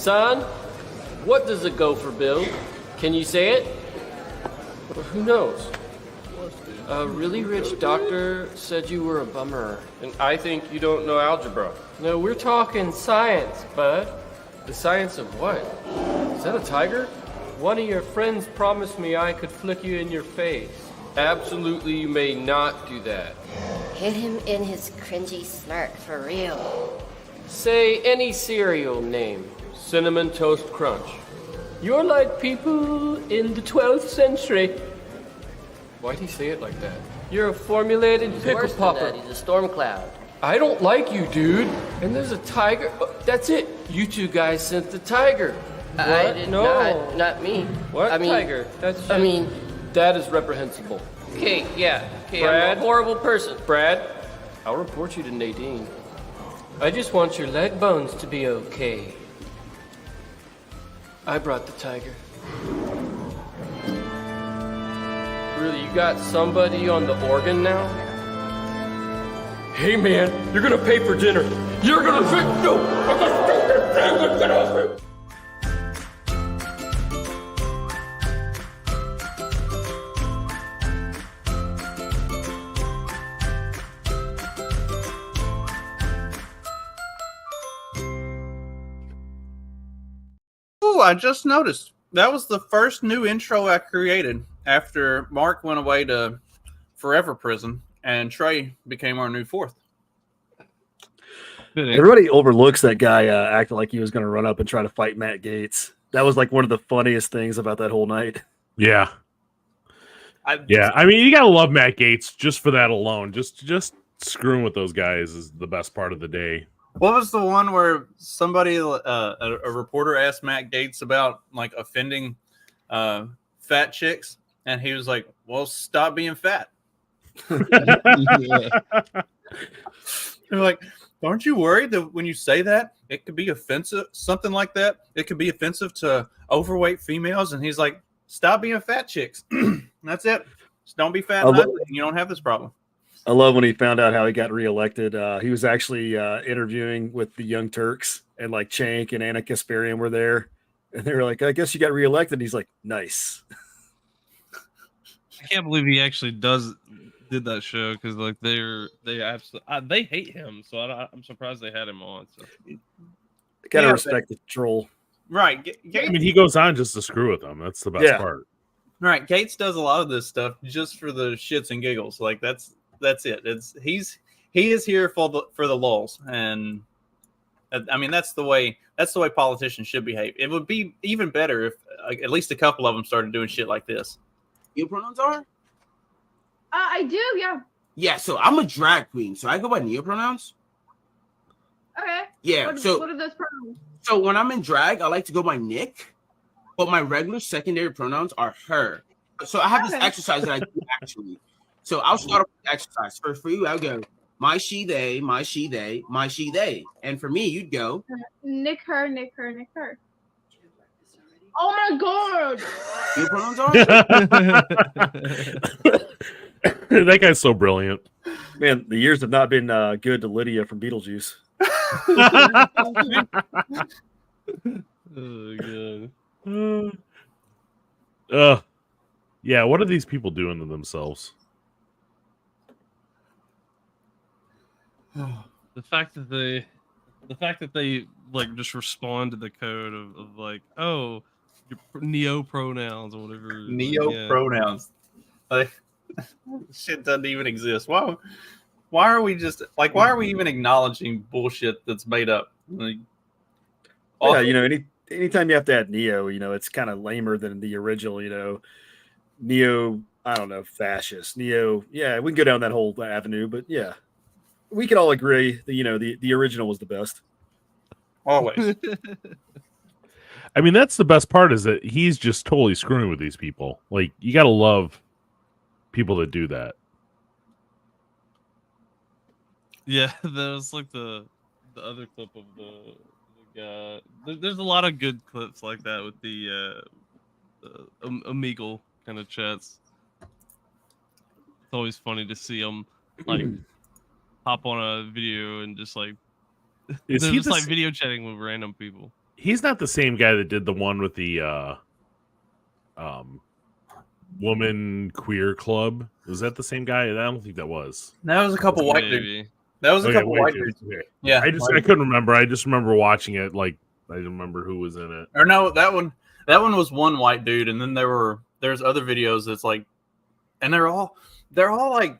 Son, what does a gopher build? Can you say it? Well, who knows? A really rich doctor said you were a bummer. And I think you don't know algebra. No, we're talking science, bud. The science of what? Is that a tiger? One of your friends promised me I could flick you in your face. Absolutely, you may not do that. Hit him in his cringy smirk for real. Say any cereal name. Cinnamon Toast Crunch. You're like people in the 12th century. Why'd he say it like that? You're a formulated pickle Worse than popper. that, he's a storm cloud. I don't like you, dude. And there's a tiger. Oh, that's it. You two guys sent the tiger. I What? did No. not me. What I mean, tiger? That's I mean, that is reprehensible. okay, yeah. Okay, Brad? I'm a horrible person. Brad, I'll report you to Nadine. I just want your leg bones to be okay. I brought the tiger. Really, you got somebody on the organ now? Hey man, you're gonna pay for dinner. You're gonna pay. No! I'm gonna get off it! Oh, I just noticed that was the first new intro I created after Mark went away to forever prison and Trey became our new fourth. Everybody overlooks that guy acting like he was going to run up and try to fight Matt Gates. That was like one of the funniest things about that whole night. Yeah. I mean, you gotta love Matt Gates just for that alone. Just screwing with those guys is the best part of the day. What was the one where somebody, a reporter asked Matt Gates about like offending fat chicks, and he was like, "Well, stop being fat." They're like, "Aren't you worried that when you say that, it could be offensive? Something like that, it could be offensive to overweight females?" And he's like, "Stop being fat chicks. That's it. Just don't be fat. And ugly, and you don't have this problem." I love when he found out how he got reelected. He was actually interviewing with the Young Turks, and like Chank and Anna Kasparian were there, and they were like, "I guess you got reelected." And he's like, "Nice." I can't believe he actually did that show because like they absolutely they hate him, so I'm surprised they had him on. So Gotta respect the troll, right? I mean, he goes on just to screw with them. That's the best part. Right, Gates does a lot of this stuff just for the shits and giggles. Like that's it. He is here for the lulz, and I mean that's the way politicians should behave. It would be even better if at least a couple of them started doing shit like this. Your pronouns are? I do, yeah. Yeah, so I'm a drag queen, so I go by neo pronouns. Okay. Yeah. What are those pronouns? So when I'm in drag, I like to go by Nick, but my regular secondary pronouns are her. So I have this exercise that I do actually. So I'll start off with the exercise. For you, I'll go my she they, my she they, my she they, and for me, you'd go Nick her, Nick her, Nick her. Oh my god! Your pronouns are? That guy's so brilliant. Man, the years have not been good to Lydia from Beetlejuice. Oh god. Yeah, what are these people doing to themselves? The fact that they like just respond to the code of like, oh, your neo pronouns or whatever. Neo pronouns. Like, shit doesn't even exist. Why are we just like? Why are we even acknowledging bullshit that's made up? Like, yeah, you know, anytime you have to add neo, you know, it's kind of lamer than the original. You know, neo. I don't know, fascist. Neo. Yeah, we can go down that whole avenue, but yeah. We can all agree that, you know, the original was the best. Always. I mean, that's the best part is that he's just totally screwing with these people. Like, you got to love people that do that. Yeah, there's like the other clip of the guy. There's a lot of good clips like that with the Omegle kind of chats. It's always funny to see them like hop on a video and just like like video chatting with random people. He's not the same guy that did the one with the woman queer club. Was that the same guy? I don't think that was. That was a couple white dudes. Maybe. That was a Okay, couple white white dudes. dudes. Okay. Yeah, I couldn't remember. I just remember watching it. Like I didn't remember who was in it. or no, that one was one white dude, and then there's other videos that's like, and they're all like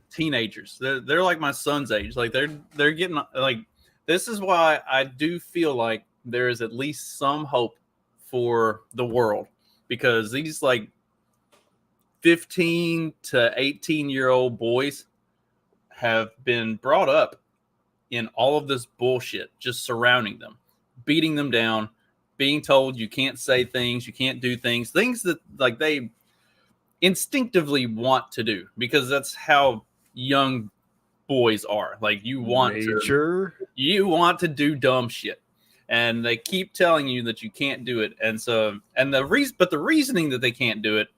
teenagers. They're like my son's age. Like they're getting like, this is why I do feel like there is at least some hope for the world, because these like 15 to 18-year-old boys have been brought up in all of this bullshit just surrounding them, beating them down, being told you can't say things, you can't do things that like they instinctively want to do, because that's how young boys are. Like you want to do dumb shit, and they keep telling you that you can't do it. And so, and the reasoning that they can't do it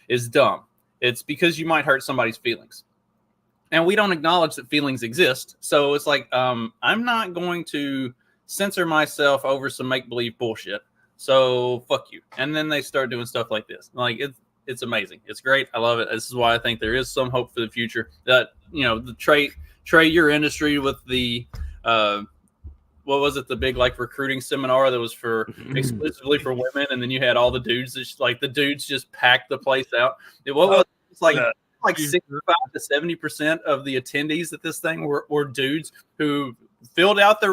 is dumb. It's because you might hurt somebody's feelings, and we don't acknowledge that feelings exist. So it's like, I'm not going to censor myself over some make-believe bullshit. So fuck you. And then they start doing stuff like this. Like it's amazing. It's great. I love it. This is why I think there is some hope for the future. That, you know, the Trey, your industry with the what was it? The big like recruiting seminar that was for exclusively for women, and then you had all the dudes. The dudes just packed the place out. It's like 65 to 70% of the attendees at this thing were dudes who filled out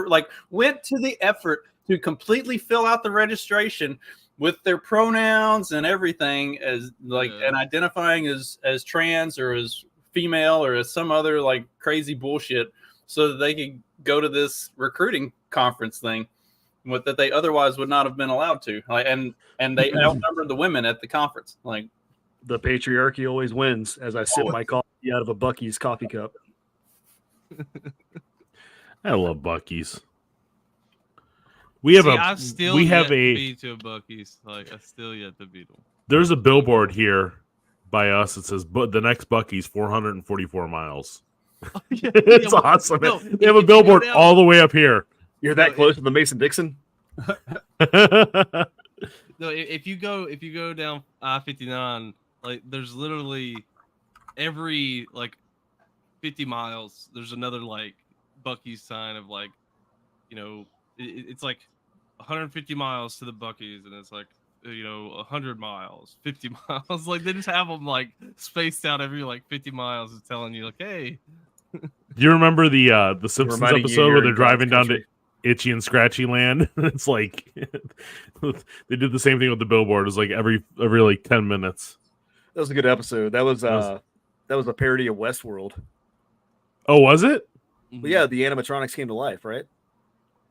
went to the effort to completely fill out the registration with their pronouns and everything as and identifying as trans or as female or as some other like crazy bullshit, so that they could go to this recruiting conference thing that they otherwise would not have been allowed to. And they outnumbered the women at the conference. Like, the patriarchy always wins, as I sip my coffee out of a Bucky's coffee cup. I love Bucky's. I've still yet to be to a Bucky's. Like, I still yet to beat them. There's a billboard here by us that says, "But the next Bucky's 444 miles." It's awesome. No, they have a billboard all the way up here. You're that close to the Mason-Dixon? No, if you go down I-59, like there's literally every like 50 miles, there's another like Bucky's sign of like, you know, it's like 150 miles to the Bucky's, and it's like, you know, 100 miles, 50 miles. Like they just have them like spaced out every like 50 miles, and telling you like, hey. Do you remember the Simpsons episode where they're driving down to Itchy and Scratchy Land? It's like they did the same thing with the billboard. It's like every like 10 minutes. That was a good episode. That was a parody of Westworld. Oh, was it? Well, yeah, the animatronics came to life, right?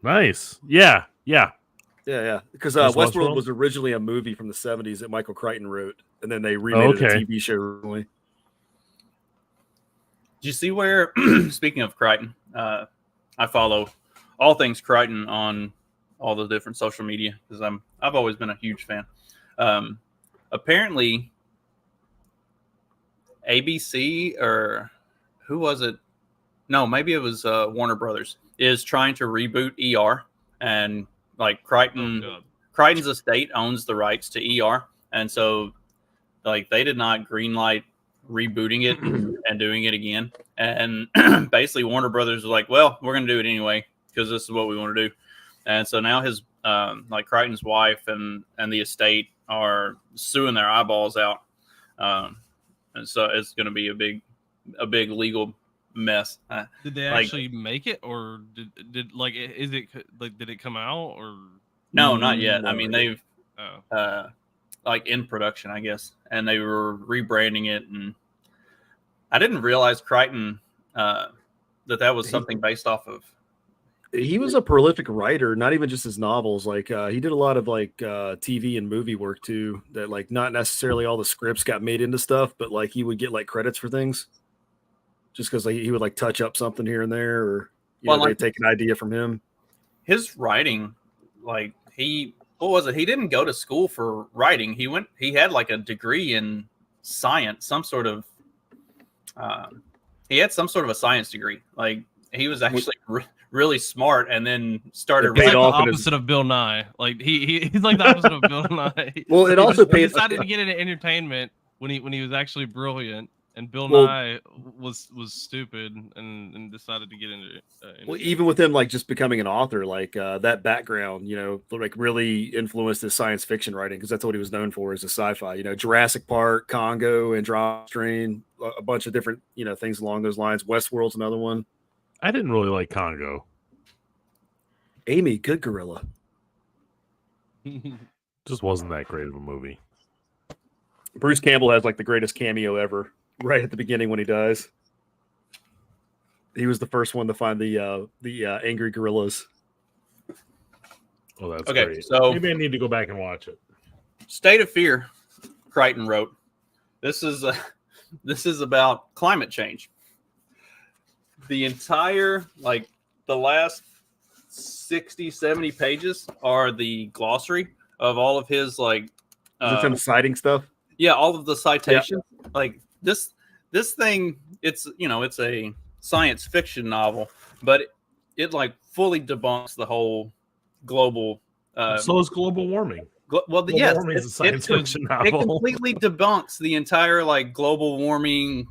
Nice. Yeah. Because Westworld was originally a movie from the 70s that Michael Crichton wrote, and then they remade it a TV show recently. Did you see where, speaking of Crichton, I follow all things Crichton on all the different social media because I've always been a huge fan. Apparently, ABC or who was it? No, maybe it was Warner Brothers is trying to reboot ER, and like Crichton's estate owns the rights to ER, and so like they did not greenlight rebooting it and doing it again. And basically Warner Brothers was like, well, we're going to do it anyway because this is what we want to do. And so now his like Crichton's wife and the estate are suing their eyeballs out. And so it's going to be a big legal mess. Did they actually make it, or did like, is it like, did it come out or? No, not yet. I mean, they've like in production, I guess, and they were rebranding it. And I didn't realize Crichton that was something based off of. He was a prolific writer, not even just his novels. Like he did a lot of like TV and movie work too. That like not necessarily all the scripts got made into stuff, but like he would get like credits for things, just because like, he would like touch up something here and there, or they'd take an idea from him. His writing, like what was it? He didn't go to school for writing. He had like a degree in science, some sort of. He had some sort of a science degree. Like he was actually really smart and then started It paid He's like off the in his- opposite of Bill Nye. Like he's like the opposite of Bill Nye. Well, it He also just paid. decided to get into entertainment when he was actually brilliant, and Bill Well- Nye was stupid and decided to get into it. Well, even with him, like just becoming an author, like that background, like really influenced his science fiction writing because that's what he was known for as a sci-fi. Jurassic Park, Congo, Andromeda Strain, a bunch of different, things along those lines. Westworld's another one. I didn't really like Congo. Amy, good gorilla. Just wasn't that great of a movie. Bruce Campbell has like the greatest cameo ever, right at the beginning when he dies. He was the first one to find the angry gorillas. Oh, that's Okay, great. so- Maybe I need to go back and watch it. State of Fear, Crichton wrote. This is about climate change. The entire, the last 60, 70 pages are the glossary of all of his, Is it some citing stuff? yeah, all of the citations. Like this thing, it's a science fiction novel, but it fully debunks the whole global. So is global warming. Well, Global yes, warming is a science fiction it novel. completely debunks the entire global warming,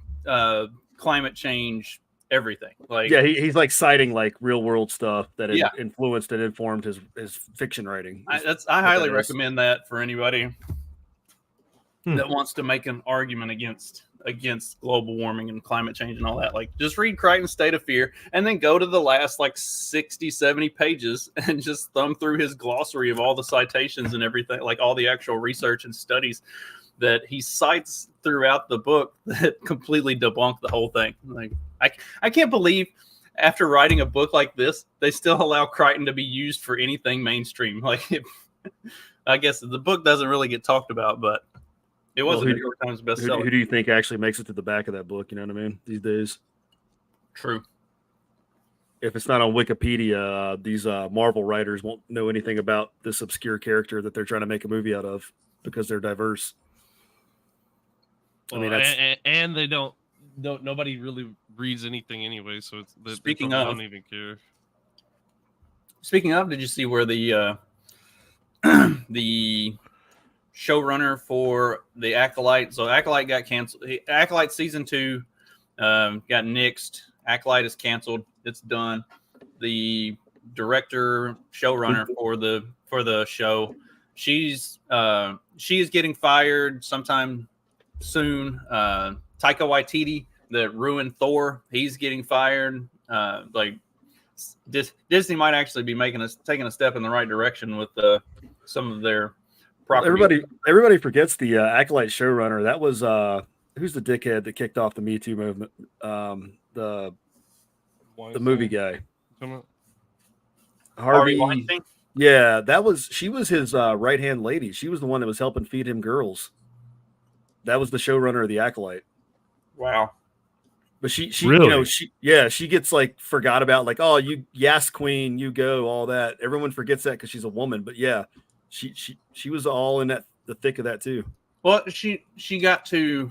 climate change, everything. Yeah, he's citing real world stuff that Yeah. influenced and informed his fiction writing. I highly that is. recommend that for anybody that wants to make an argument against global warming and climate change and all that. Just read Crichton's State of Fear and then go to the last 60, 70 pages and just thumb through his glossary of all the citations and everything, all the actual research and studies that he cites throughout the book that completely debunk the whole thing. I can't believe after writing a book like this, they still allow Crichton to be used for anything mainstream. I guess the book doesn't really get talked about, but it was a New York Times bestseller. Who do you think actually makes it to the back of that book? You know what I mean? These days, True. if it's not on Wikipedia, these Marvel writers won't know anything about this obscure character that they're trying to make a movie out of because they're diverse. Well, and they don't. Nobody really reads anything anyway, so they don't even care. Speaking of, did you see where the the showrunner for the Acolyte? So Acolyte got canceled. Acolyte season 2 got nixed. Acolyte is canceled. It's done. The director, showrunner for the show, she is getting fired sometime soon. Taika Waititi, that ruined Thor, he's getting fired. Disney might actually be taking a step in the right direction with some of their property. Everybody forgets the Acolyte showrunner. That was who's the dickhead that kicked off the Me Too movement? The movie guy, Harvey Weinstein? Yeah, she was his right hand lady. She was the one that was helping feed him girls. That was the showrunner of the Acolyte. Wow. But she really? she gets forgot about, oh, you yes queen, you go, all that. Everyone forgets that because she's a woman. But yeah, she was all in the thick of that too. Well, she got to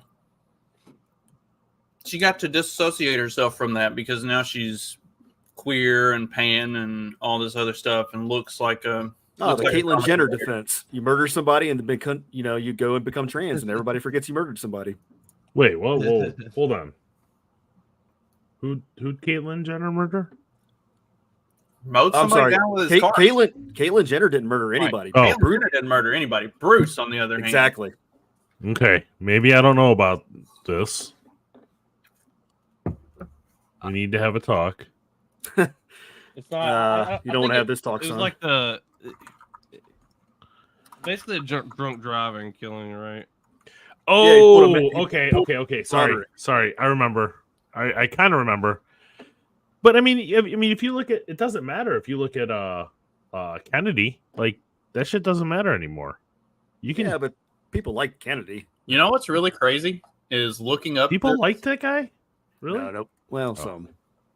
dissociate herself from that because now she's queer and pan and all this other stuff and looks like a. Oh, the Caitlyn Jenner defense. You murder somebody and you go and become trans and everybody forgets you murdered somebody. Wait, whoa, hold on. Who'd Caitlyn Jenner murder? I'm sorry. Down with his car. Caitlyn Jenner didn't murder anybody. Right. Caitlyn Jenner didn't murder anybody. Bruce, on the other hand. Exactly. Okay, maybe I don't know about this. We need to have a talk. It's not. You don't want to have this talk, It son. was basically a drunk driving killing, right? Oh, okay. Sorry. I remember. I kind of remember. But I mean, if you look at, it doesn't matter if you look at Kennedy. That shit doesn't matter anymore. You can. Yeah, but people like Kennedy. You know what's really crazy is looking up. People like that guy. Really? No. Well, some.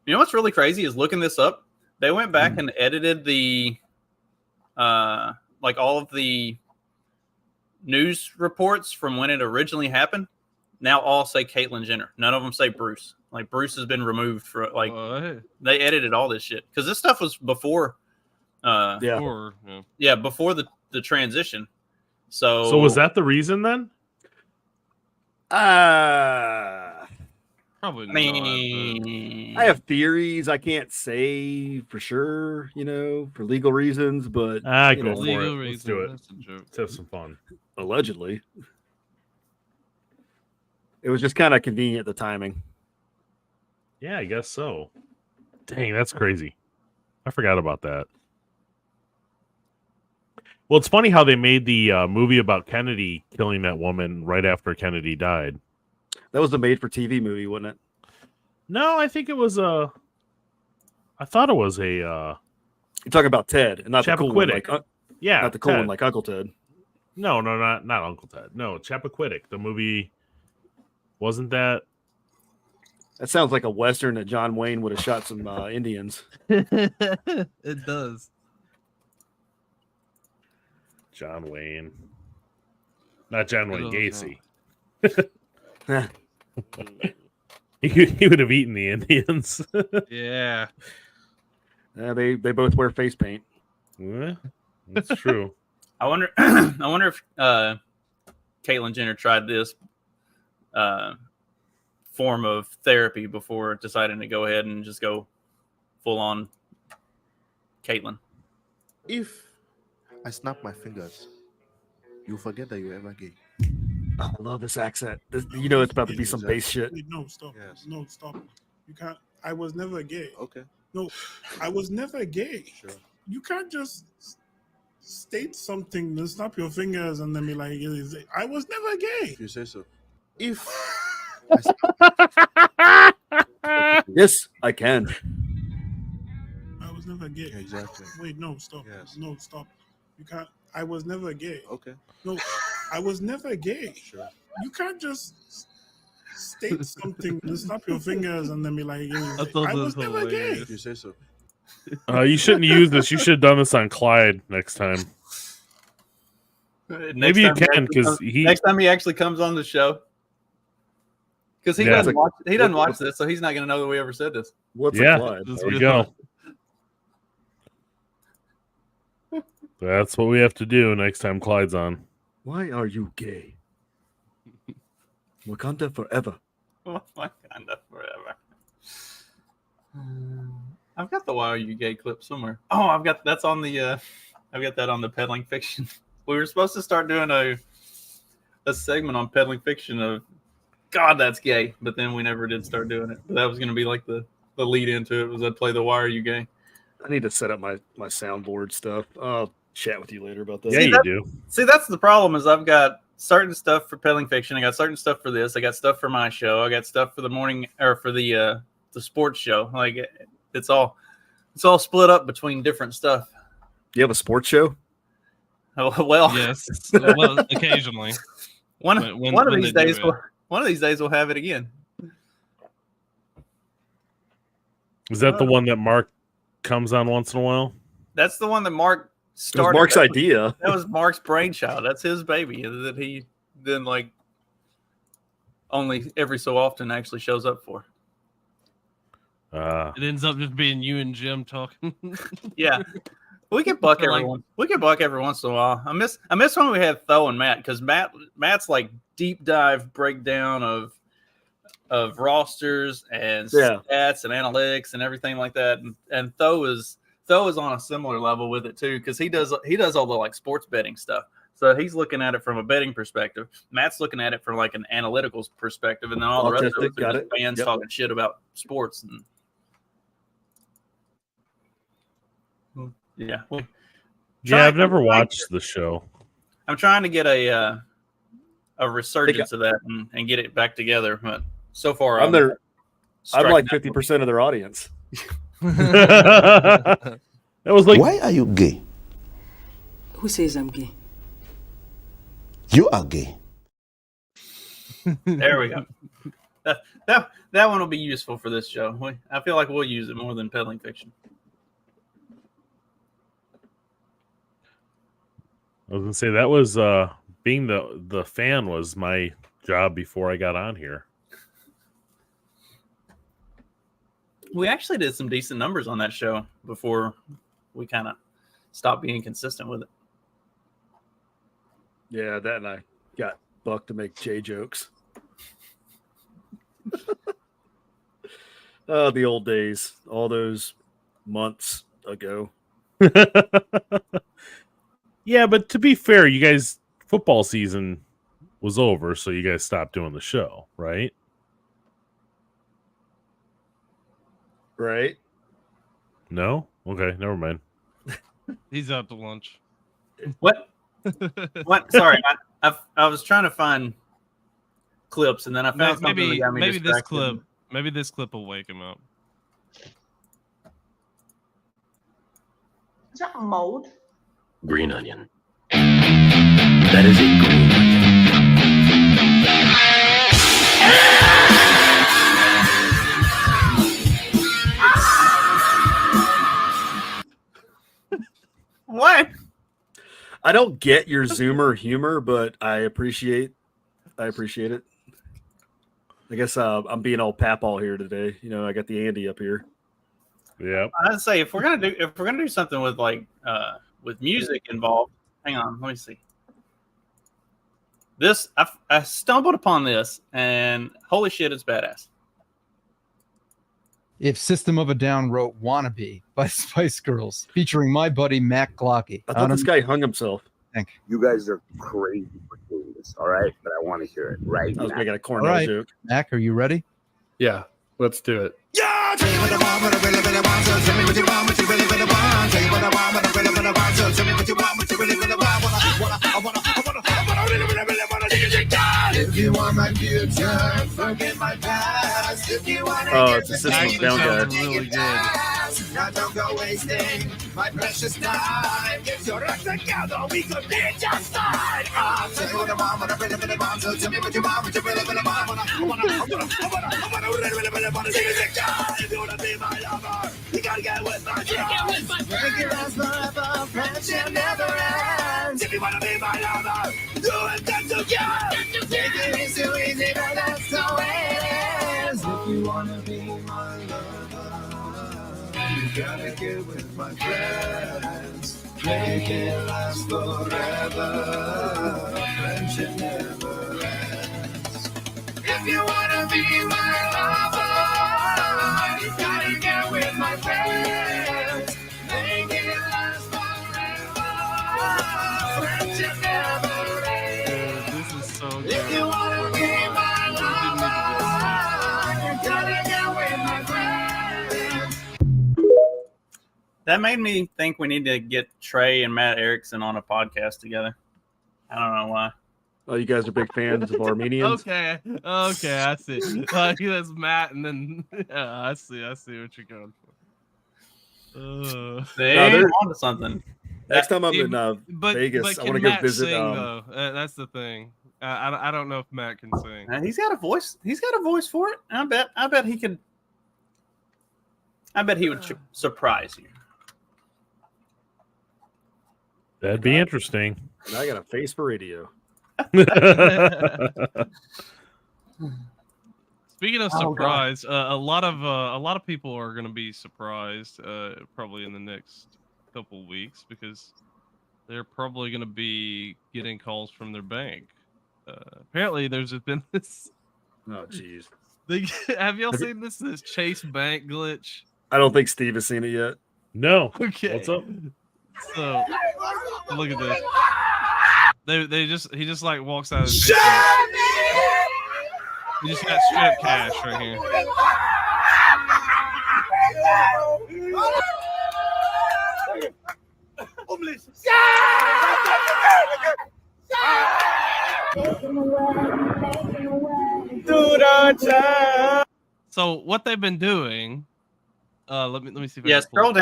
You know what's really crazy is looking this up. They went back and edited the, all of the news reports from when it originally happened. now all say Caitlyn Jenner. None of them say Bruce. Like Bruce has been removed for like What? they edited all this shit because this stuff was before. Yeah. Or, Yeah, before the transition. So was that the reason then? Probably I not. mean, I have theories. I can't say for sure, for legal reasons, but Go but for legal it. reason. Let's do it. That's a joke. Let's have some fun. allegedly, it was just kind of convenient, the timing. Yeah, I guess so. Dang, that's crazy. I forgot about that. Well, it's funny how they made the movie about Kennedy killing that woman right after Kennedy died. That was the made-for-TV movie, wasn't it? No, I think it was I thought it was a. You're talking about Ted, and not the cool one, Chappaquiddick. like Yeah, not the cool Ted. one like Uncle Ted. No, not Uncle Ted. No, Chappaquiddick. The movie wasn't that. That sounds like a western that John Wayne would have shot some Indians. It does. John Wayne. Not John Wayne Oh, Gacy. Yeah. He would have eaten the Indians. Yeah. They both wear face paint. Yeah, that's true. I wonder if Caitlyn Jenner tried this form of therapy before deciding to go ahead and just go full on Caitlyn. If I snap my fingers, you forget that you're ever gay. Oh, I love this accent. It's about to be some bass shit. Wait, no, stop. Yes. No, stop. You can't. I was never gay. Okay. No, I was never gay. Sure. You can't just state something, then snap your fingers, and then be like, I was never gay. If you say so. If Yes, I can. I was never gay. Exactly. Wait, no, stop. Yes. No, stop. You can't. I was never gay. Okay. No, I was never gay. Sure. You can't just state something, then snap your fingers, and then be like, I thought I that was was never gay. hilarious. If you say so. You shouldn't use this. You should have done this on Clyde next time. Maybe you can because next time he actually comes on the show. Because he doesn't watch this, so he's not going to know that we ever said this. What's Yeah. a Clyde? There we go. That's what we have to do next time Clyde's on. Why are you gay? Wakanda forever. Wakanda forever. I've got the "Why Are You Gay" clip somewhere. Oh, I've got that on the peddling fiction. We were supposed to start doing a segment on peddling fiction of God, that's gay, but then we never did start doing it. But that was going to be like the lead into it. Was I'd play the "Why Are You Gay." I need to set up my soundboard stuff. I'll chat with you later about that. Yeah, you do. See, that's the problem. Is I've got certain stuff for peddling fiction. I got certain stuff for this. I got stuff for my show. I got stuff for the morning or for the sports show. Like it's all split up between different stuff. You have a sports show? Oh, well, Yes. Well, occasionally. One of these they days, do we'll have it again. Is that the one that Mark comes on once in a while? That's the one that Mark It was started. Mark's idea. That was Mark's brainchild. That's his baby that he then only every so often actually shows up for. It ends up just being you and Jim talking. Yeah. We get buck Like- every once in a while. I miss when we had Tho and Matt because Matt's like deep dive breakdown of rosters and stats and analytics and everything like that. And Tho is on a similar level with it too because he does all the like sports betting stuff. So he's looking at it from a betting perspective. Matt's looking at it from like an analytical perspective, and then all the rest of it are just fans talking shit about sports. And yeah, I've never watched the show. I'm trying to get a resurgence of that and get it back together, but so far I'm like 50% of their audience. That was like, why are you gay? Who says I'm gay? You are gay. There we go. That one will be useful for this show. I feel like we'll use it more than peddling fiction. I was gonna say that was being the fan was my job before I got on here. We actually did some decent numbers on that show before we kind of stopped being consistent with it. Yeah, that and I got Buck to make J jokes. Oh, the old days, all those months ago. Yeah, but to be fair, you guys, football season was over, so you guys stopped doing the show, right? Right? No? Okay, never mind. He's out to lunch. What? What? Sorry, I was trying to find clips, and then I found something that got me maybe this distracted. this clip will wake him up. Is that mold? Green onion. That is a green What? I don't get your Zoomer humor, but I appreciate it. I guess I'm being all papal here today. You know, I got the Andy up here. Yeah. I'd say if we're gonna do something with with music involved, hang on, let me see. This I stumbled upon this, and holy shit, it's badass. If System of a Down wrote "Wannabe" by Spice Girls, featuring my buddy Mac Glocky. I thought this guy hung himself. You guys are crazy for doing this, all right? But I want to hear it right I was now. making a All cornell right, joke. Mac, are you ready? Yeah, let's do it. If you want my future, forget my past. If you want Oh, it's a System of Down guy. Really good. now don't go wasting my precious time. Get your act together, we could be just fine. Tell me what I want, what I really want. So tell me what you want, what you really want. I wanna really take it down. If you wanna be my lover, you gotta get with my friends. Make it last forever, friendship never ends. If you wanna be my lover, do it then together. Take it easy, easy, but that's the way it is. If you wanna be my lover, you gotta get with my friends. Make it last forever. Friendship never ends. If you wanna be my lover, you gotta get with my friends. Make it last forever. Friendship never ends. This is so good. If you wanna be my lover, you gotta get with my friends. That made me think we need to get Trey and Matt Erickson on a podcast together. I don't know why. Oh, you guys are big fans of Armenians? Okay, I see. That's Matt, and then I see what you're going for. They're onto something. Next time I'm in But Vegas, I can want to go Matt visit. sing, though? That's the thing. I don't know if Matt can sing. He's got a voice. He's got a voice for it. I bet he could. I bet he would surprise you. That'd be interesting. And I got a face for radio. Speaking of surprise, a lot of people are going to be surprised probably in the next couple weeks because they're probably going to be getting calls from their bank. Apparently, there's been this. Oh, jeez. Have y'all seen this Chase Bank glitch? I don't think Steve has seen it yet. No. Okay. What's up? So look at this. He just like walks out of the He just got straight up cash right here. So what they've been doing, let me see if I Yeah, can pull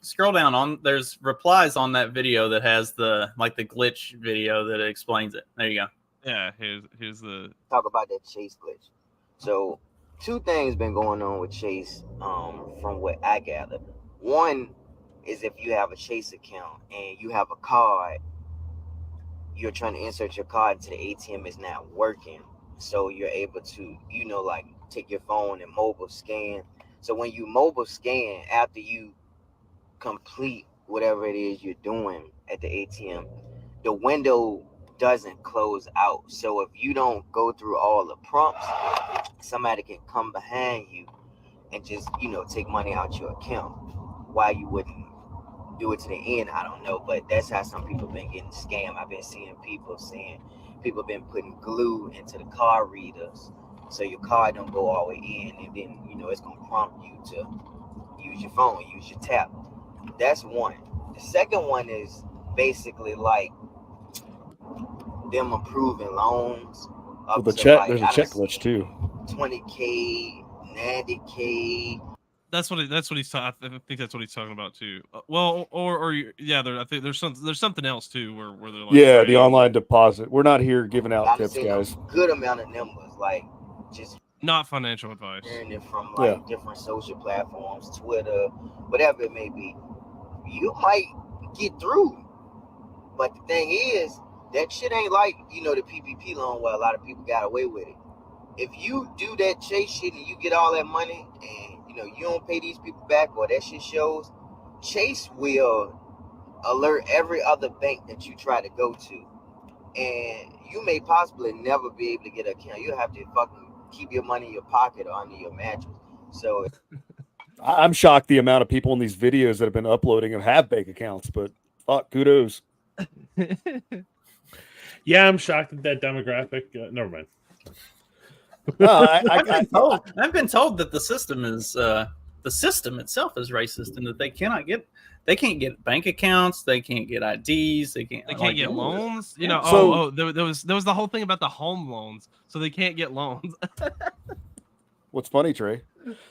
scroll down on there's replies on that video that has the glitch video that explains it. There you go. Yeah, here's the talk about that Chase glitch. So two things been going on with Chase, from what I gathered. One is if you have a Chase account and you have a card, you're trying to insert your card into the ATM, is not working. So you're able to, like take your phone and mobile scan. So when you mobile scan, after you complete whatever it is you're doing at the ATM, the window doesn't close out. So if you don't go through all the prompts, somebody can come behind you and just, take money out your account. Why you wouldn't do it to the end, I don't know. But that's how some people been getting scammed. I've been seeing people saying people been putting glue into the card readers so your card don't go all the way in, and then it's gonna prompt you to use your phone, use your tap. That's one. The second one is basically like them approving loans. Well, there's a check glitch too. 20K, 90K. That's what he's talking. I think that's what he's talking about too. Well, I think there's something else too where they're like, the online deposit. We're not here giving out tips, guys. Good amount of numbers, like just not financial advice. Hearing it from like different social platforms, Twitter, whatever it may be. You might get through, but the thing is, that shit ain't like the PPP loan where a lot of people got away with it. If you do that Chase shit and you get all that money and you don't pay these people back or that shit shows, Chase will alert every other bank that you try to go to, and you may possibly never be able to get an account. You have to fucking keep your money in your pocket or under your mattress. So I'm shocked the amount of people in these videos that have been uploading and have bank accounts, but kudos. Yeah, I'm shocked at that demographic. Never mind. I've been told that the system itself is racist, and that they can't get bank accounts, they can't get IDs, they can't get loans. There was the whole thing about the home loans, so they can't get loans. What's funny, Trey?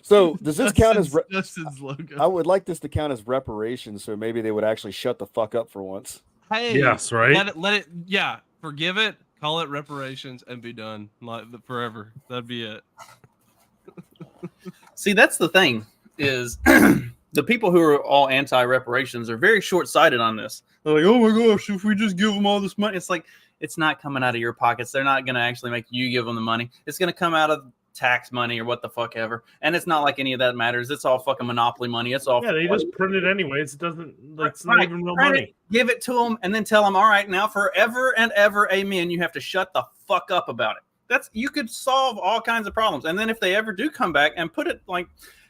So does this count as? Justin's logo. I would like this to count as reparations, so maybe they would actually shut the fuck up for once. Hey, yes, right. Let it. Yeah, forgive it. Call it reparations and be done. Like forever. That'd be it. See, that's the thing is the people who are all anti-reparations are very short-sighted on this. They're like, oh my gosh, if we just give them all this money, it's like it's not coming out of your pockets. They're not going to actually make you give them the money. It's going to come out of tax money or what the fuck ever. And it's not like any of that matters. It's all fucking monopoly money. It's all they just print it anyways. It doesn't it's not even real money. Give it to them and then tell them, all right, now forever and ever, amen. You have to shut the fuck up about it. You could solve all kinds of problems. And then if they ever do come back and put it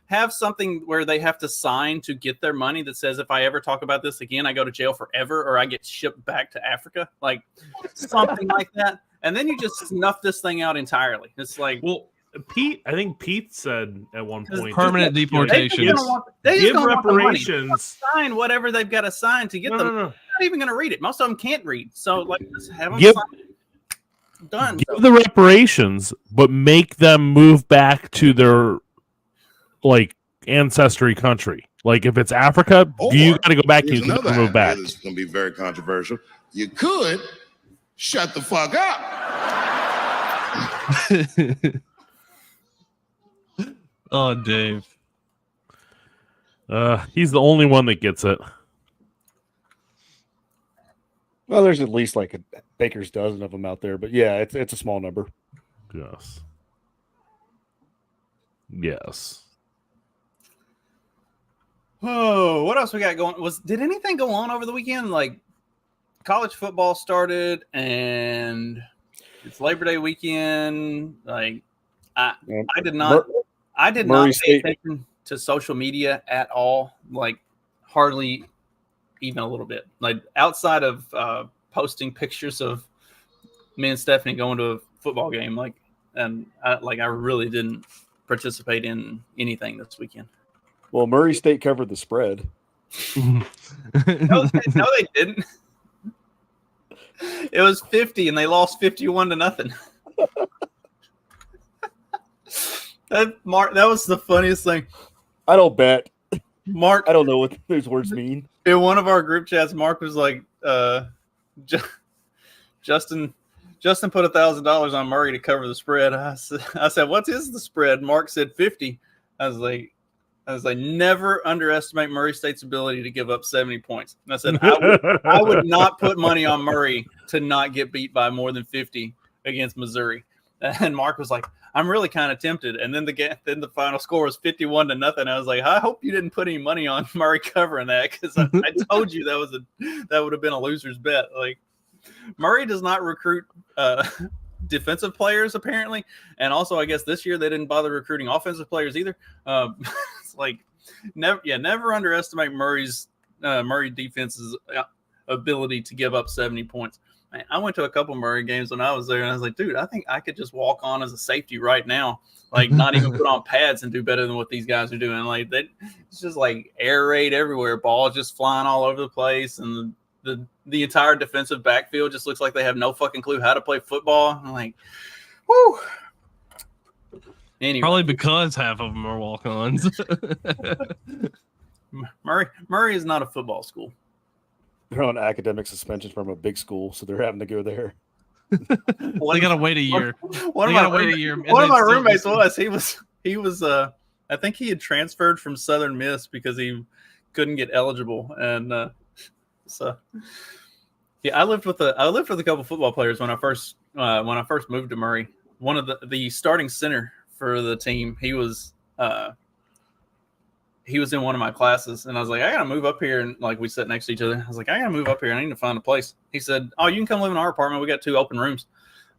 have something where they have to sign to get their money that says, if I ever talk about this again, I go to jail forever or I get shipped back to Africa, like something like that. And then you just snuff this thing out entirely. It's like, I think Pete said at one point permanent deportation. They give reparations. Sign whatever they've got to sign to get them. No. They're not even going to read it. Most of them can't read. So just have them give sign. Done. Give the reparations, but make them move back to their ancestry country. Like if it's Africa, you got to go back. You got to move back. This is going to be very controversial. You could shut the fuck up. Oh, Dave. He's the only one that gets it. Well, there's at least like a baker's dozen of them out there, but yeah, it's a small number. Yes. Oh, what else we got going? Did anything go on over the weekend? Like college football started and it's Labor Day weekend. Like I did not pay attention to social media at all. Like hardly even a little bit. Like outside of posting pictures of me and Stephanie going to a football game. I really didn't participate in anything this weekend. Well, Murray State covered the spread. No, they didn't. It was 50, and they lost 51-0. That was the funniest thing. I don't bet. Mark, I don't know what those words mean. In one of our group chats, Mark was like, Justin put $1,000 on Murray to cover the spread. I said, what is the spread? Mark said 50. I was like, never underestimate Murray State's ability to give up 70 points. And I said, I would not put money on Murray to not get beat by more than 50 against Missouri. And Mark was like, I'm really kind of tempted. And then the final score was 51-0. I was like, I hope you didn't put any money on Murray covering that, because I told you that would have been a loser's bet. Like, Murray does not recruit defensive players apparently, and also I guess this year they didn't bother recruiting offensive players either. It's like never underestimate Murray defense's ability to give up 70 points. Man, I went to a couple Murray games when I was there, and I was like, dude, I think I could just walk on as a safety right now, like not even put on pads and do better than what these guys are doing. Like it's just like air raid everywhere, balls just flying all over the place, and the entire defensive backfield just looks like they have no fucking clue how to play football. I'm like, whoo. Anyway. Probably because half of them are walk-ons. Murray is not a football school. They're on academic suspension from a big school, so they're having to go there. They gotta wait a year. One of my roommates was he was I think he had transferred from Southern Miss because he couldn't get eligible, and so yeah, I lived with a couple football players when I first moved to Murray. One of the starting center for the team, he was in one of my classes, and I was like, I gotta move up here, and like we sat next to each other. I was like, I gotta move up here. I need to find a place. He said, oh, you can come live in our apartment. We got 2 open rooms.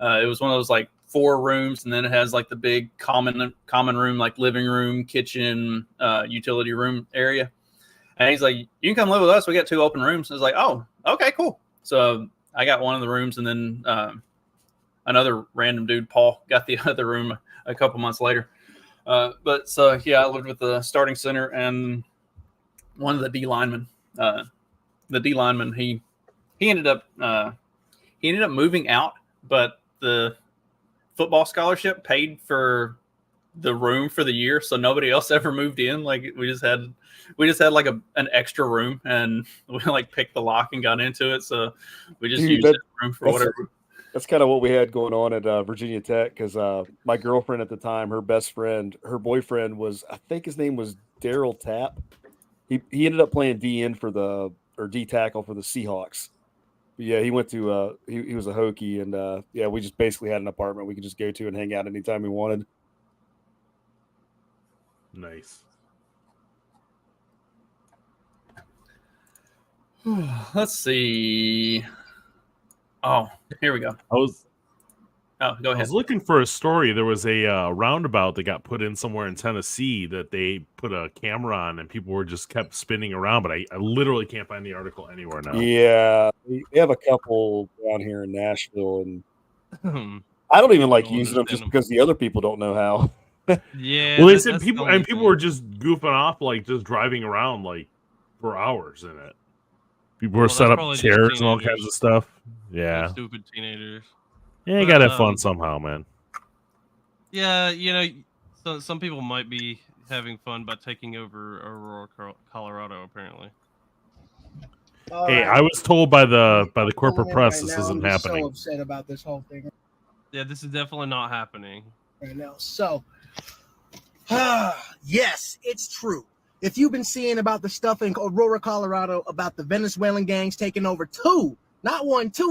It was one of those like 4 rooms, and then it has like the big common room, like living room, kitchen, utility room area. And he's like, you can come live with us. We got 2 open rooms. I was like, oh, okay, cool. So I got one of the rooms, and then another random dude, Paul, got the other room a couple months later. But so yeah, I lived with the starting center and one of the D linemen. The D lineman, he ended up moving out, but the football scholarship paid for the room for the year, so nobody else ever moved in. Like we just had like an extra room, and we like picked the lock and got into it. So we just used that room for whatever. That's kind of what we had going on at Virginia Tech, because my girlfriend at the time, her boyfriend was, I think his name was Daryl Tapp. He ended up playing DN or D tackle for the Seahawks. But yeah, he went to he was a Hokie, and yeah, we just basically had an apartment we could just go to and hang out anytime we wanted. Nice. Let's see. Oh, here we go. Go ahead. I was looking for a story. There was a roundabout that got put in somewhere in Tennessee that they put a camera on, and people were just kept spinning around. But I literally can't find the article anywhere now. Yeah, we have a couple down here in Nashville, and I don't even like using them just because the other people don't know how. Yeah. Well, they said people were just goofing off, like just driving around like for hours in it. People were set up chairs and all kinds of stuff. Yeah. Stupid teenagers. Yeah, you gotta have fun somehow, man. Yeah, so some people might be having fun by taking over Aurora, Colorado, apparently. Hey, I was told by the corporate press this isn't happening. I'm so upset about this whole thing. Yeah, this is definitely not happening right now. So, yes, it's true. If you've been seeing about the stuff in Aurora, Colorado, about the Venezuelan gangs taking over 2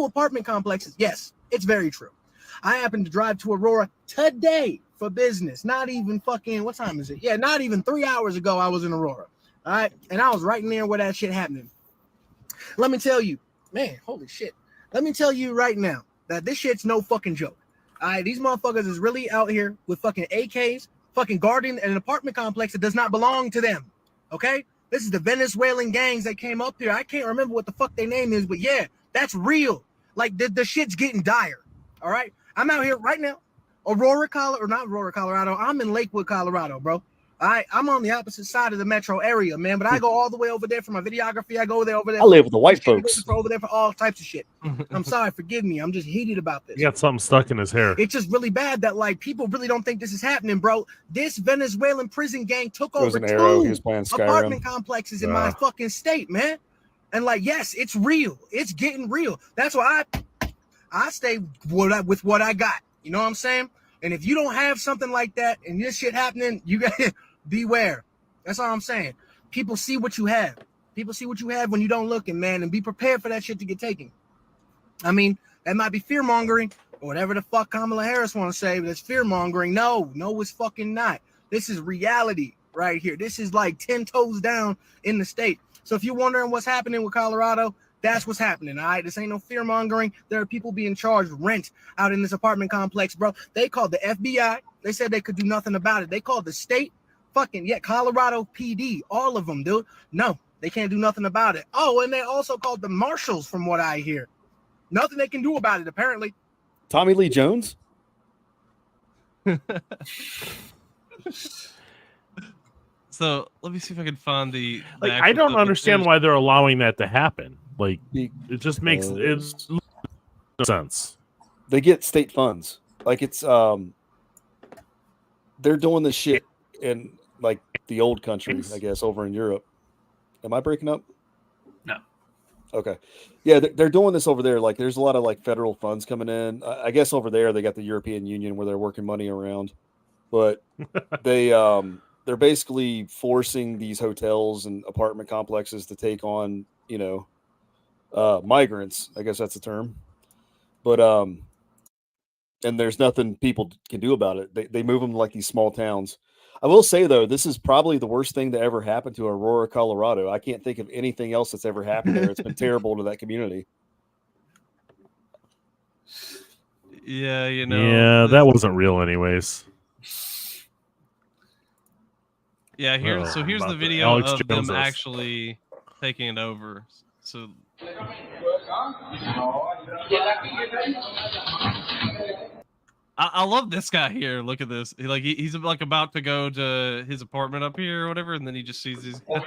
apartment complexes, yes, it's very true. I happened to drive to Aurora today for business. Not even fucking, what time is it? Yeah, not even 3 hours ago I was in Aurora. All right, and I was right in there where that shit happening. Let me tell you, man, holy shit. Let me tell you right now that this shit's no fucking joke. All right, these motherfuckers is really out here with fucking AKs, fucking guarding an apartment complex that does not belong to them. Okay, this is the Venezuelan gangs that came up here. I can't remember what the fuck their name is, but yeah, that's real. Like the shit's getting dire. All right, I'm out here right now, not Aurora, Colorado. I'm in Lakewood, Colorado, bro. All right, I'm on the opposite side of the metro area, man. But I go all the way over there for my videography. I go over there. I live with the white folks. Over there for all types of shit. I'm sorry, forgive me. I'm just heated about this. He got something stuck in his hair. It's just really bad that like people really don't think this is happening, bro. This Venezuelan prison gang took over 2 apartment complexes in my fucking state, man. And like, yes, it's real. It's getting real. That's why I stay with what I got. You know what I'm saying? And if you don't have something like that and this shit happening, you got to beware. That's all I'm saying. People see what you have. People see what you have when you don't look, and man, and be prepared for that shit to get taken. I mean, that might be fear mongering, whatever the fuck Kamala Harris want to say, that's fear mongering. No, it's fucking not. This is reality right here. This is like 10 toes down in the state. So if you're wondering what's happening with Colorado, that's what's happening. All right, this ain't no fear mongering. There are people being charged rent out in this apartment complex, bro. They called the FBI. They said they could do nothing about it. They called the state, Colorado PD, all of them, dude. No, they can't do nothing about it. Oh, and they also called the marshals, from what I hear. Nothing they can do about it, apparently. Tommy Lee Jones? So let me see if I can find the Like, actual I don't clip. understand why they're allowing that to happen. Like, it just makes no sense. They get state funds. Like, it's they're doing this shit in like the old country, I guess, over in Europe. Am I breaking up? No. Okay. Yeah, they're doing this over there. Like, there's a lot of like federal funds coming in. I guess over there they got the European Union where they're working money around, but they're basically forcing these hotels and apartment complexes to take on, migrants. I guess that's the term. But and there's nothing people can do about it. They move them to like these small towns. I will say though, this is probably the worst thing to ever happen to Aurora, Colorado. I can't think of anything else that's ever happened there. It's been terrible to that community. Yeah, Yeah, that wasn't real, anyways. Yeah, here's the about video Alex of them Jones. actually taking it over. So I love this guy here. Look at this. He's like about to go to his apartment up here or whatever, and then he just sees these. He just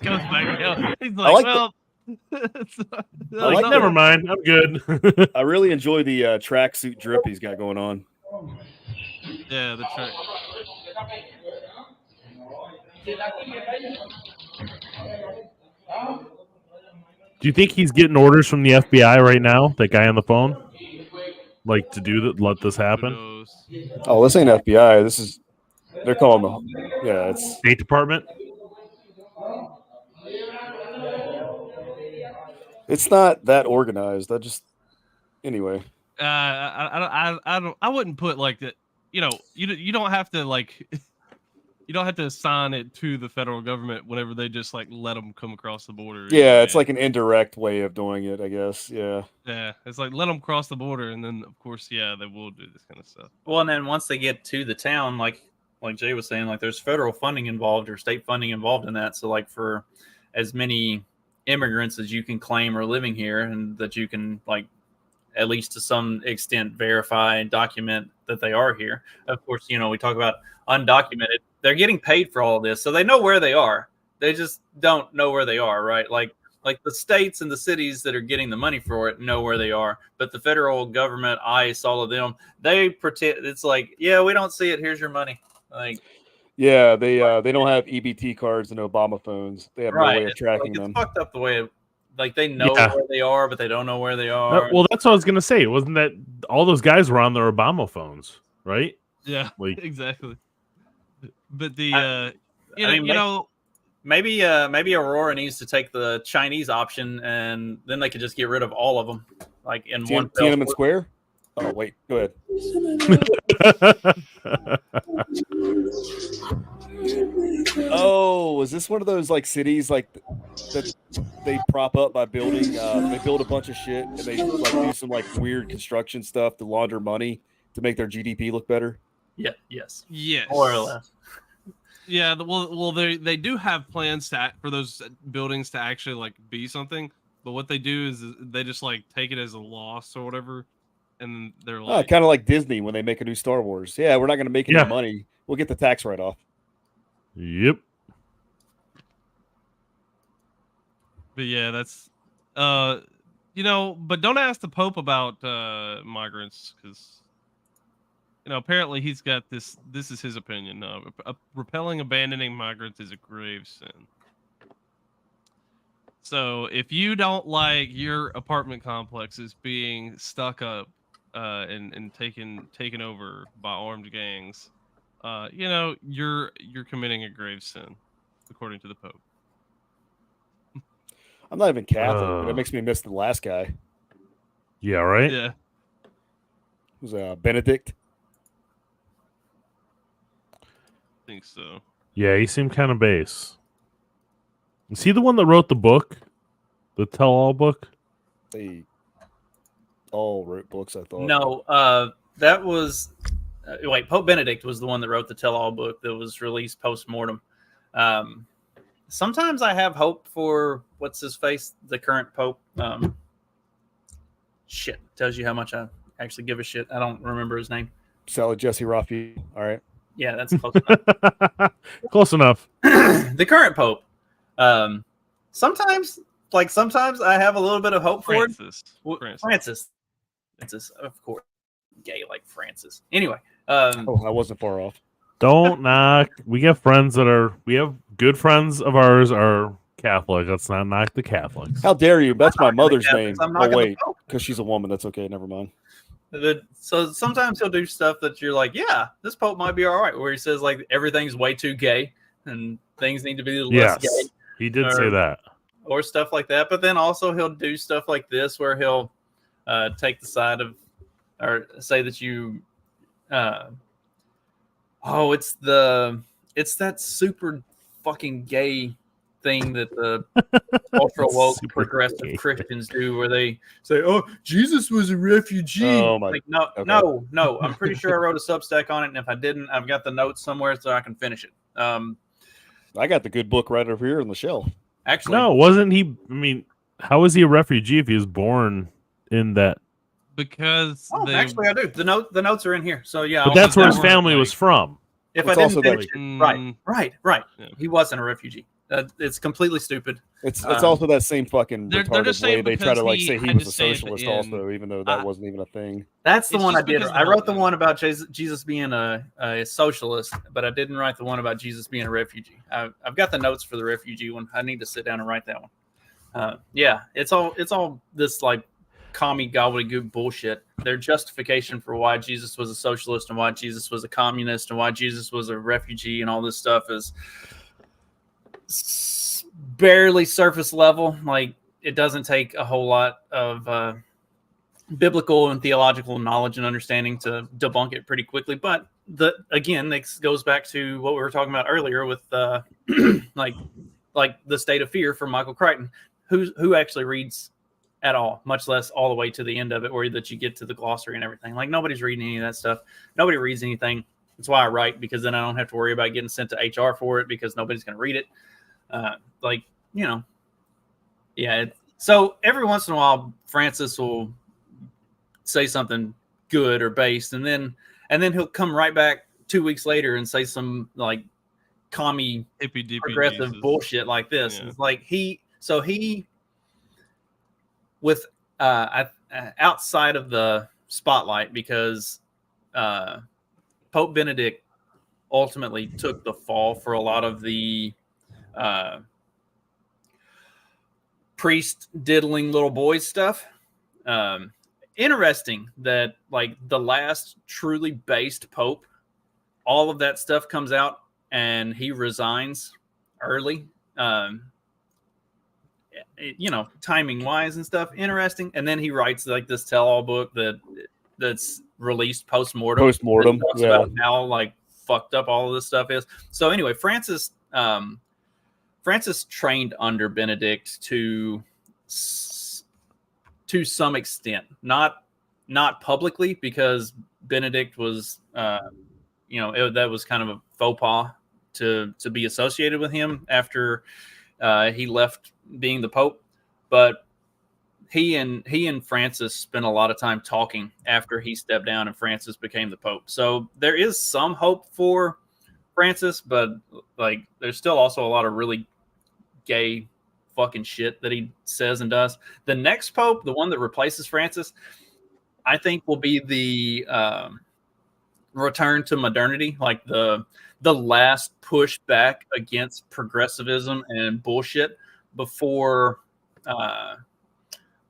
goes back down. He's like, Never mind. I'm good. I really enjoy the tracksuit drip he's got going on. Yeah, the track. Do you think he's getting orders from the FBI right now? That guy on the phone, like to do that, let this happen. Oh, this ain't FBI. This is they're calling it's State Department. It's not that organized. Anyway. I wouldn't put like that. You don't have to like. You don't have to assign it to the federal government whenever they just like let them come across the border. Yeah, it's like an indirect way of doing it, I guess. Yeah. Yeah, it's like let them cross the border, and then of course, yeah, they will do this kind of stuff. Well, and then once they get to the town, like Jay was saying, like there's federal funding involved or state funding involved in that. So like for as many immigrants as you can claim are living here, and that you can like at least to some extent verify and document that they are here. Of course, we talk about undocumented. They're getting paid for all of this, so they know where they are. They just don't know where they are, right? Like the states and the cities that are getting the money for it know where they are, but the federal government, ICE, all of them, they pretend it's like, yeah, we don't see it. Here's your money. Like, yeah, they don't have EBT cards and Obama phones. They have no way of tracking them. It's fucked up the way. Like they know where they are, but they don't know where they are. Well, that's what I was gonna say. Wasn't that all those guys were on their Obama phones, right? Yeah, like exactly. But the maybe Aurora needs to take the Chinese option, and then they could just get rid of all of them, like in one. Tiananmen Square. Oh wait, go ahead. Oh, is this one of those like cities like that they prop up by building? They build a bunch of shit and they like do some like weird construction stuff to launder money to make their GDP look better. Yeah. Yes. More or less. Yeah. Well, they do have plans for those buildings to actually like be something, but what they do is they just like take it as a loss or whatever, and they're like kind of like Disney when they make a new Star Wars. Yeah, we're not going to make any money. We'll get the tax write-off. Yep. But yeah, that's but don't ask the Pope about migrants because apparently he's got this is his opinion. Repelling abandoning migrants is a grave sin. So if you don't like your apartment complexes being stuck up and taken over by armed gangs, you're committing a grave sin, according to the Pope. I'm not even Catholic, but it makes me miss the last guy. Yeah, right? Yeah. Was Benedict? I think so. Yeah, he seemed kind of base. Is he the one that wrote the book? The tell-all book? They all wrote books, I thought. No, that was wait. Pope Benedict was the one that wrote the tell-all book that was released post-mortem. Sometimes I have hope for what's his face, the current pope. Shit, tells you how much I actually give a shit. I don't remember his name. Salad Jesse Rafi. All right. Yeah, that's close enough. Close enough. The current pope. Sometimes I have a little bit of hope for it. Francis, of course, gay like Francis. Anyway, I wasn't far off. Don't knock. We have good friends of ours are Catholic. Let's not knock the Catholics. How dare you? That's my mother's name. I'm Oh knocking the wait, Pope. because she's a woman. That's okay. Never mind. So sometimes he'll do stuff that you're like, yeah, this pope might be all right. Where he says like everything's way too gay and things need to be less Yes, gay. he did say that. Or stuff like that. But then also he'll do stuff like this where he'll take the side of, or say that you, it's that super fucking gay thing that the ultra woke progressive Christians do, where they say, "Oh, Jesus was a refugee." Oh my! Like, no. I'm pretty sure I wrote a Substack on it, and if I didn't, I've got the notes somewhere so I can finish it. I got the good book right over here on the shelf. Actually, No, wasn't he? I mean, how was he a refugee if he was born in that? Because actually, I do. The notes are in here. So yeah, But that's where his family was from. If It's I also didn't that- finish it, right. He wasn't a refugee. It's completely stupid. It's also that same fucking they're retarded just way saying they try to like because say he he had was to a say at the socialist end, also, even though that wasn't even a thing. That's the It's one I just did. because of I the wrote the whole one about Jesus being a socialist, but I didn't write the one about Jesus being a refugee. I've got the notes for the refugee one. I need to sit down and write that one. Yeah, it's all this like commie gobbledygook bullshit. Their justification for why Jesus was a socialist and why Jesus was a communist and why Jesus was a refugee and all this stuff is barely surface level. Like, it doesn't take a whole lot of biblical and theological knowledge and understanding to debunk it pretty quickly. But again, this goes back to what we were talking about earlier with like the state of fear from Michael Crichton, who actually reads at all, much less all the way to the end of it, where that you get to the glossary and everything. Like, nobody's reading any of that stuff. Nobody reads anything. That's why I write, because then I don't have to worry about getting sent to HR for it, because nobody's going to read it. So every once in a while, Francis will say something good or based, and then he'll come right back 2 weeks later and say some like commie progressive Jesus. bullshit like this. Yeah. It's like he with outside of the spotlight, because Pope Benedict ultimately took the fall for a lot of the priest diddling little boys stuff. Interesting that like the last truly based pope, all of that stuff comes out and he resigns early. Timing wise and stuff. Interesting. And then he writes like this tell-all book that's released post-mortem. Post-mortem, Talks yeah. about how like fucked up all of this stuff is. So anyway, Francis trained under Benedict to some extent, not publicly, because Benedict was that was kind of a faux pas to be associated with him after he left being the Pope. But he and Francis spent a lot of time talking after he stepped down and Francis became the Pope. So there is some hope for Francis, but like there's still also a lot of really gay fucking shit that he says and does. The next Pope, the one that replaces Francis, I think will be the return to modernity, like the last push back against progressivism and bullshit before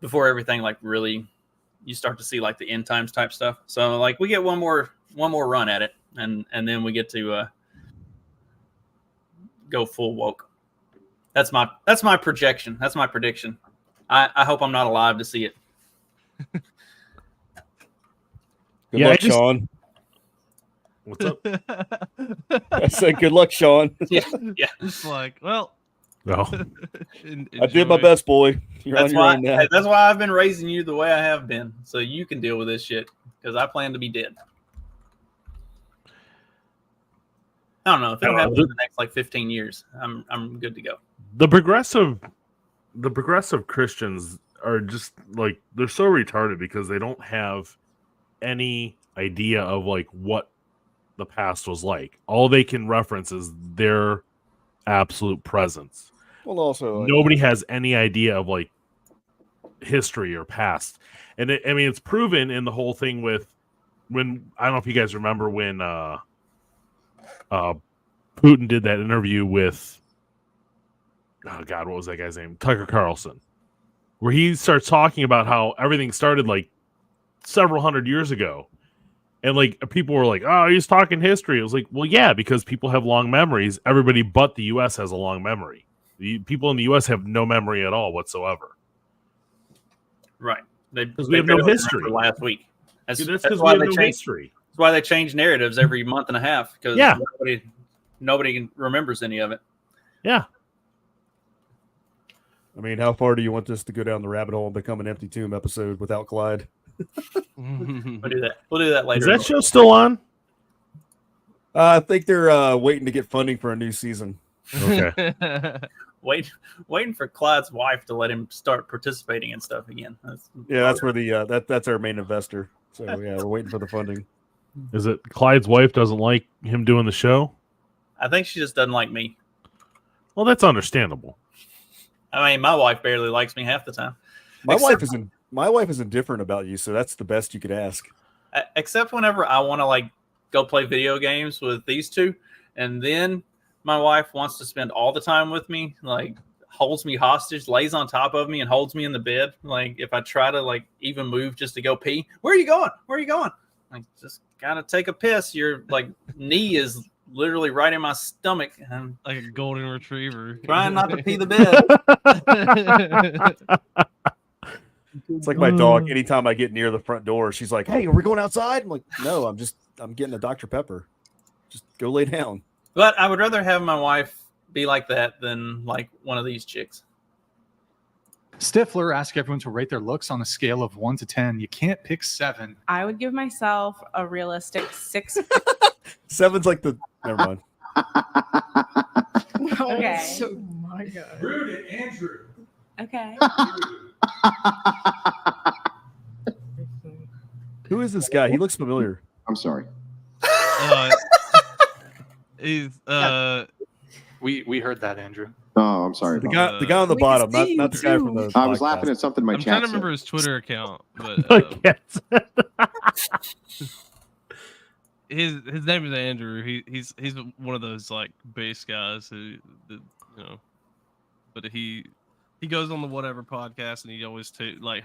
everything like really you start to see like the end times type stuff. So like we get one more run at it, and then we get to go full woke. That's my projection. That's my prediction. I hope I'm not alive to see it. Good luck, Sean. What's up? I said, good luck, Sean. Yeah. It's like, well, no. I did my best, boy. You're That's on your why. own now. Hey, that's why I've been raising you the way I have been, so you can deal with this shit. Because I plan to be dead. I don't know if it'll happen in the next like 15 years. I'm good to go. The progressive Christians are just like, they're so retarded because they don't have any idea of like what the past was like. All they can reference is their absolute presence. Well, also, nobody has any idea of like history or past. And it's proven in the whole thing with when, I don't know if you guys remember when Putin did that interview with, oh God, what was that guy's name? Tucker Carlson, where he starts talking about how everything started like several hundred years ago. And like people were like, oh, he's talking history. It was like, well, yeah, because people have long memories. Everybody but the U.S. has a long memory. The people in the U.S. have no memory at all whatsoever. Right. Because we have no history. Last week. That's because why we have they no change. history. That's why they change narratives every month and a half. Because nobody remembers any of it. Yeah. I mean, how far do you want this to go down the rabbit hole and become an Empty Tomb episode without Clyde? We'll do that. We'll do that later. Is that show still on? I think they're waiting to get funding for a new season. Okay. Waiting for Clyde's wife to let him start participating in stuff again. That's where the that's our main investor. So yeah, we're waiting for the funding. Is it Clyde's wife doesn't like him doing the show? I think she just doesn't like me. Well, that's understandable. I mean, my wife barely likes me half the time. My wife is indifferent about you, so that's the best you could ask. Except whenever I want to like go play video games with these two, and then my wife wants to spend all the time with me, like holds me hostage, lays on top of me, and holds me in the bed. Like if I try to like even move just to go pee, where are you going? Where are you going? Like just gotta take a piss. Your like knee is literally right in my stomach, and like a golden retriever, trying not to pee the bed. It's like my dog. Anytime I get near the front door, she's like, "Hey, are we going outside?" I'm like, "No, I'm getting a Dr. Pepper. Just go lay down." But I would rather have my wife be like that than like one of these chicks. Stifler asked everyone to rate their looks on a scale of 1 to 10. You can't pick 7. I would give myself a realistic 6. 7's like the. Never mind. Okay. Oh my God. Rude it, Andrew. Okay. Who is this guy? He looks familiar. I'm sorry. He's We heard that, Andrew. Oh, I'm sorry. The guy on the bottom, not the guy from the. I was podcast. laughing at something my I'm chat trying to said. remember his Twitter account, but his name is Andrew. He's one of those like bass guys who, but he goes on the whatever podcast and he always like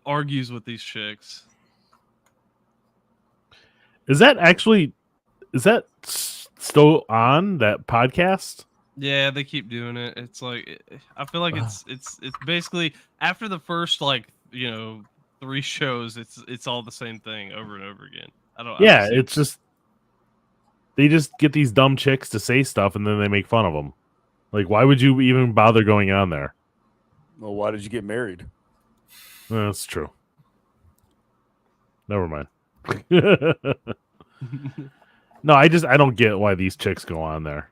argues with these chicks. Is that still on that podcast? Yeah, they keep doing it. It's like I feel like it's basically after the first 3 shows, it's all the same thing over and over again. It's just they just get these dumb chicks to say stuff and then they make fun of them. Like, why would you even bother going on there? Well, why did you get married? That's true. Never mind. No, I don't get why these chicks go on there.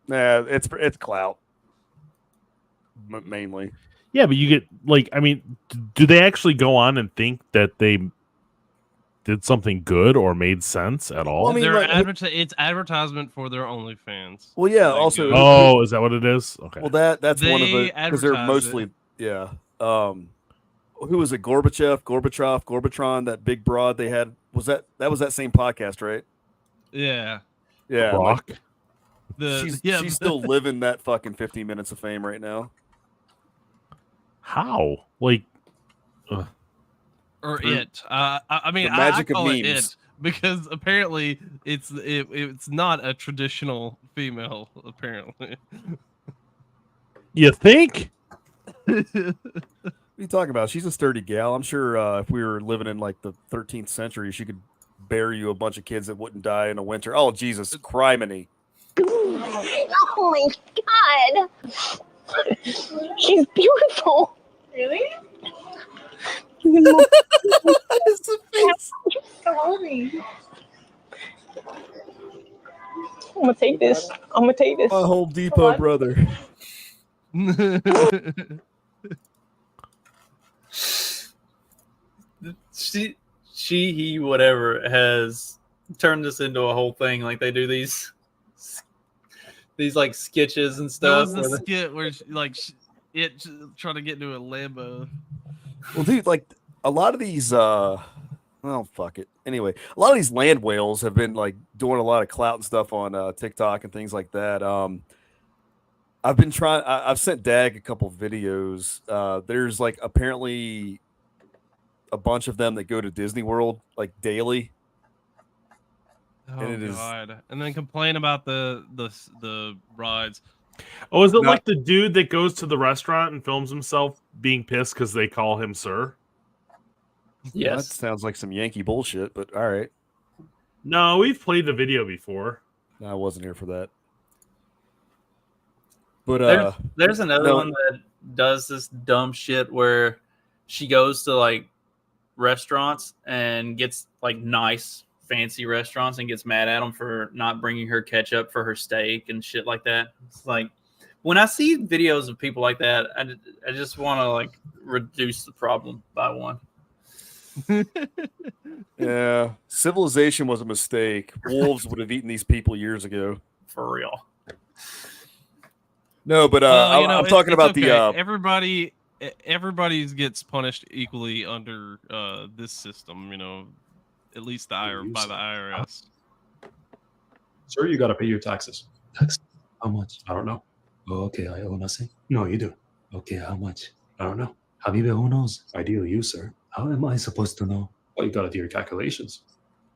Nah, it's clout. Mainly. Yeah, but you get do they actually go on and think that they did something good or made sense at all? Well, I mean, it's advertisement for their OnlyFans. Well, yeah. Also, is that what it is? Okay. Well, that's one of it because they're mostly who was it? Gorbachev, that big broad they had. Was that same podcast, right? Yeah. Yeah. Rock. She's still living that fucking 15 minutes of fame right now. How? Or it. I mean, the magic I call of it memes. it because apparently it's not a traditional female. Apparently. You think? are you talking about? She's a sturdy gal. I'm sure if we were living in like the 13th century, she could bear you a bunch of kids that wouldn't die in a winter. Oh, Jesus, criminy. Oh my god. She's beautiful. Really? It's the face. Sorry. I'm gonna take this. My Home Depot brother. He, whatever, has turned this into a whole thing. Like they do these like sketches and That stuff. was the skit where trying to get into a Lambo. Well, dude, like a lot of these, well, fuck it. Anyway, a lot of these land whales have been like doing a lot of clout and stuff on TikTok and things like that. I've been trying. I've sent Dag a couple of videos. There's like apparently a bunch of them that go to Disney World like daily. Oh and it god! And then complain about the rides. Oh, is it like the dude that goes to the restaurant and films himself being pissed because they call him sir? Well, that sounds like some Yankee bullshit, but all right. No, we've played the video before. No, I wasn't here for that. But there's another one that does this dumb shit where she goes to like restaurants and gets like nice fancy restaurants and gets mad at them for not bringing her ketchup for her steak and shit like that. It's like when I see videos of people like that, I just want to like reduce the problem by one. Yeah, civilization was a mistake. Wolves would have eaten these people years ago. For real. No, but I'm talking about okay. the everybody gets punished equally under this system. You know, at least by the IRS. Sir, you got to pay your taxes. Tax? How much? I don't know. Oh, okay, I owe nothing. No, you do. Okay, how much? I don't know. Habibi, who knows? Ideally, you, sir. How am I supposed to know? Well, you got to do your calculations.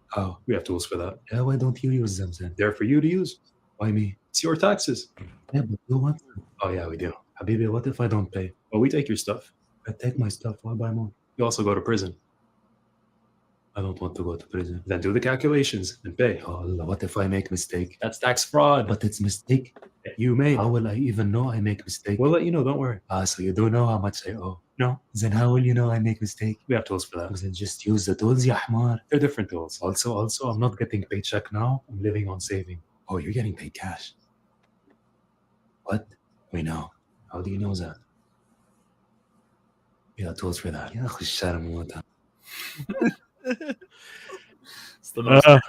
How? We have tools for that. Yeah, why don't you use them then? They're for you to use. Why me? It's your taxes. Yeah, but you want them. Oh, yeah, we do. Habibi, what if I don't pay? Well, we take your stuff. I take my stuff. Why buy more? You also go to prison. I don't want to go to prison. Then do the calculations and pay. Oh, Allah, what if I make mistake? That's tax fraud. But it's mistake. You made. How will I even know I make mistake? We'll let you know. Don't worry. So you don't know how much I owe? No. Then how will you know I make mistake? We have tools for that. Then just use the tools, ya hamar. They're different tools. Also, I'm not getting paycheck now. I'm living on saving. Oh, you're getting paid cash. What? We know. How do you know that? We got tools for that. Yeah,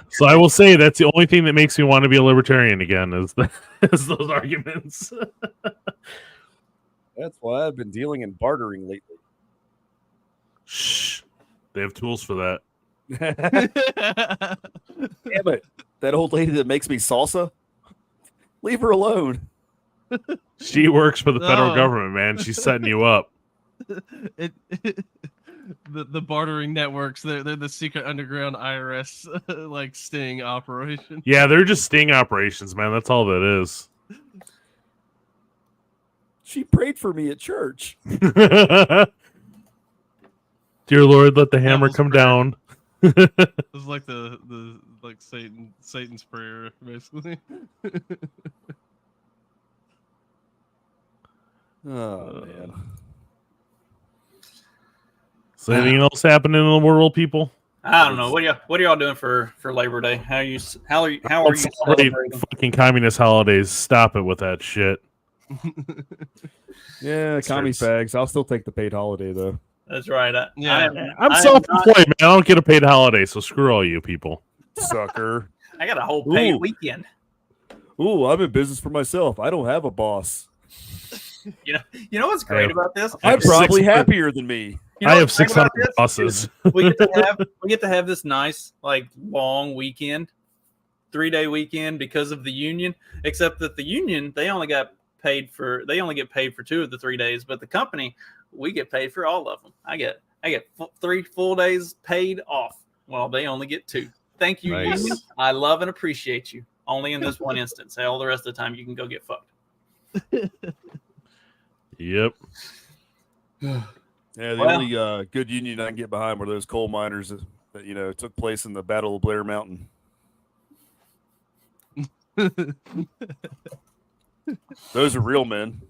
so I will say that's the only thing that makes me want to be a libertarian again is those arguments. That's why I've been dealing in bartering lately. Shh. They have tools for that. Damn it. That old lady that makes me salsa? Leave her alone. She works for the federal government, man. She's setting you up. The bartering networks, they're the secret underground IRS like sting operation. Yeah, they're just sting operations, man. That's all that is. She prayed for me at church. Dear Lord, let the hammer come down. It was like the like Satan's prayer, basically. Oh man. So anything else happening in the world, people? I don't know. What are y'all doing for Labor Day? How are you Celebrate celebrating? fucking communist holidays. Stop it with that shit. Yeah, commie fags. I'll still take the paid holiday though. That's right. I'm self-employed, man. I don't get a paid holiday, so screw all you people. Sucker. I got a whole paid weekend. Ooh, I'm in business for myself. I don't have a boss. You know what's great about this? I'm probably happier than me. You know I have what's great about 600 this? bosses. We get to have this nice like long weekend, 3-day weekend because of the union. Except that the union they only get paid for 2 of the 3 days, but the company we get paid for all of them. I get 3 full days paid off, while they only get 2. Thank you, Nice. union. I love and appreciate you. Only in this one instance. All the rest of the time you can go get fucked. Yep. Yeah, the Well- only good union I can get behind were those coal miners that took place in the Battle of Blair Mountain. Those are real men.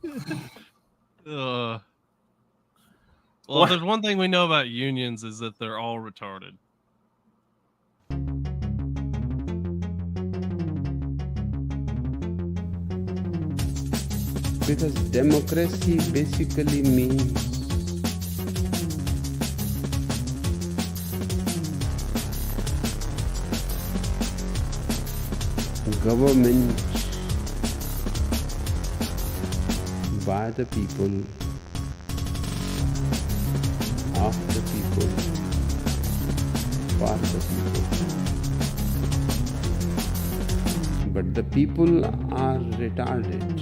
Well, if there's one thing we know about unions is that they're all retarded. Because democracy basically means government by the people, of the people, for the people. But the people are retarded.